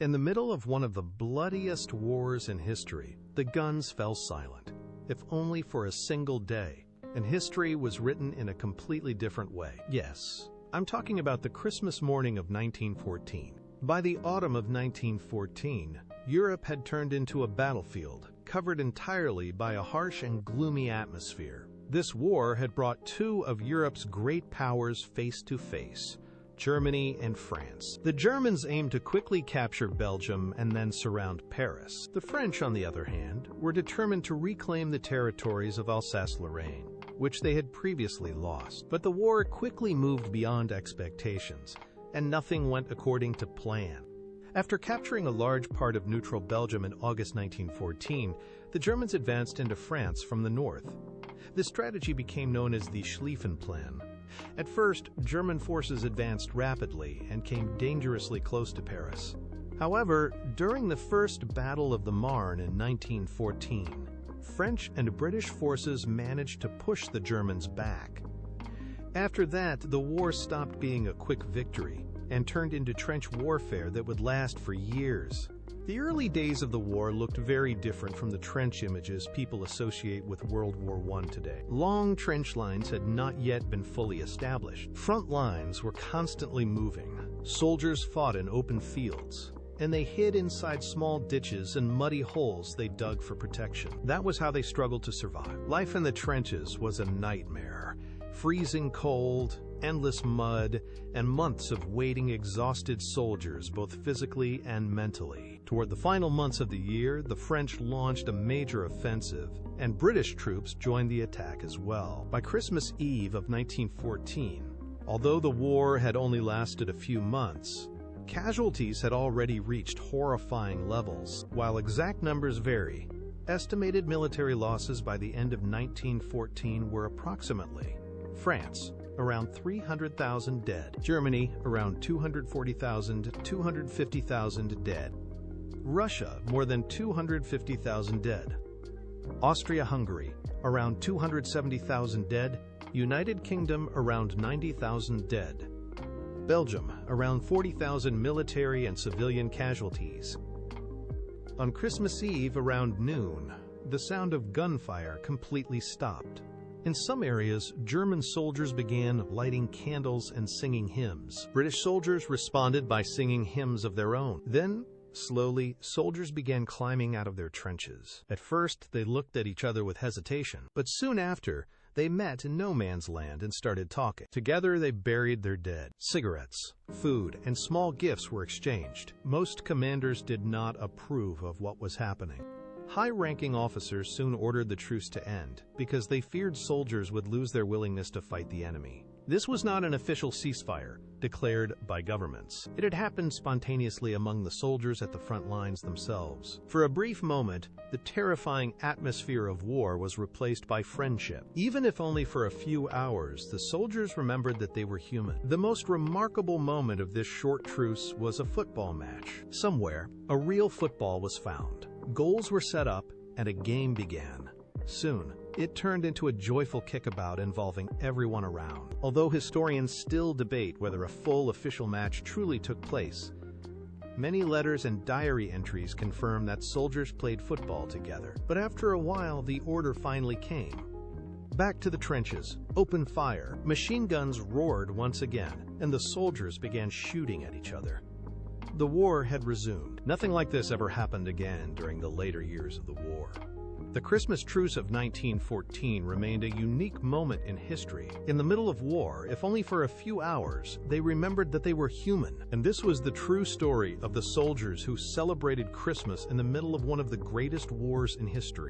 In the middle of one of the bloodiest wars in history, the guns fell silent, if only for a single day, and history was written in a completely different way. Yes, I'm talking about the Christmas morning of 1914. By the autumn of 1914, Europe had turned into a battlefield, covered entirely by a harsh and gloomy atmosphere. This war had brought two of Europe's great powers face to face, Germany and France. The Germans aimed to quickly capture Belgium and then surround Paris. The French, on the other hand, were determined to reclaim the territories of Alsace-Lorraine, which they had previously lost. But the war quickly moved beyond expectations, and nothing went according to plan. After capturing a large part of neutral Belgium in August 1914, the Germans advanced into France from the north. This strategy became known as the Schlieffen Plan. At first, German forces advanced rapidly and came dangerously close to Paris. However, during the First Battle of the Marne in 1914, French and British forces managed to push the Germans back. After that, the war stopped being a quick victory and turned into trench warfare that would last for years. The early days of the war looked very different from the trench images people associate with World War I today. Long trench lines had not yet been fully established. Front lines were constantly moving. Soldiers fought in open fields, and they hid inside small ditches and muddy holes they dug for protection. That was how they struggled to survive. Life in the trenches was a nightmare. Freezing cold, endless mud, and months of waiting exhausted soldiers, both physically and mentally. Toward the final months of the year, the French launched a major offensive, and British troops joined the attack as well. By Christmas Eve of 1914, although the war had only lasted a few months, casualties had already reached horrifying levels. While exact numbers vary, estimated military losses by the end of 1914 were approximately: France, around 300,000 dead. Germany, around 240,000 to 250,000 dead. Russia, more than 250,000 dead. Austria-Hungary, around 270,000 dead. United Kingdom, around 90,000 dead. Belgium, around 40,000 military and civilian casualties. On Christmas Eve, around noon, the sound of gunfire completely stopped. In some areas, German soldiers began lighting candles and singing hymns. British soldiers responded by singing hymns of their own. Then, slowly, soldiers began climbing out of their trenches. At first, they looked at each other with hesitation, but soon after, they met in no man's land and started talking. Together, they buried their dead. Cigarettes, food, and small gifts were exchanged. Most commanders did not approve of what was happening. High-ranking officers soon ordered the truce to end because they feared soldiers would lose their willingness to fight the enemy. This was not an official ceasefire declared by governments. It had happened spontaneously among the soldiers at the front lines themselves. For a brief moment, the terrifying atmosphere of war was replaced by friendship. Even if only for a few hours, the soldiers remembered that they were human. The most remarkable moment of this short truce was a football match. Somewhere, a real football was found. Goals were set up, and a game began. Soon, it turned into a joyful kickabout involving everyone around. Although historians still debate whether a full official match truly took place, many letters and diary entries confirm that soldiers played football together. But after a while, the order finally came. Back to the trenches, open fire. Machine guns roared once again, and the soldiers began shooting at each other. The war had resumed. Nothing like this ever happened again during the later years of the war. The Christmas truce of 1914 remained a unique moment in history. In the middle of war, if only for a few hours, they remembered that they were human. And this was the true story of the soldiers who celebrated Christmas in the middle of one of the greatest wars in history.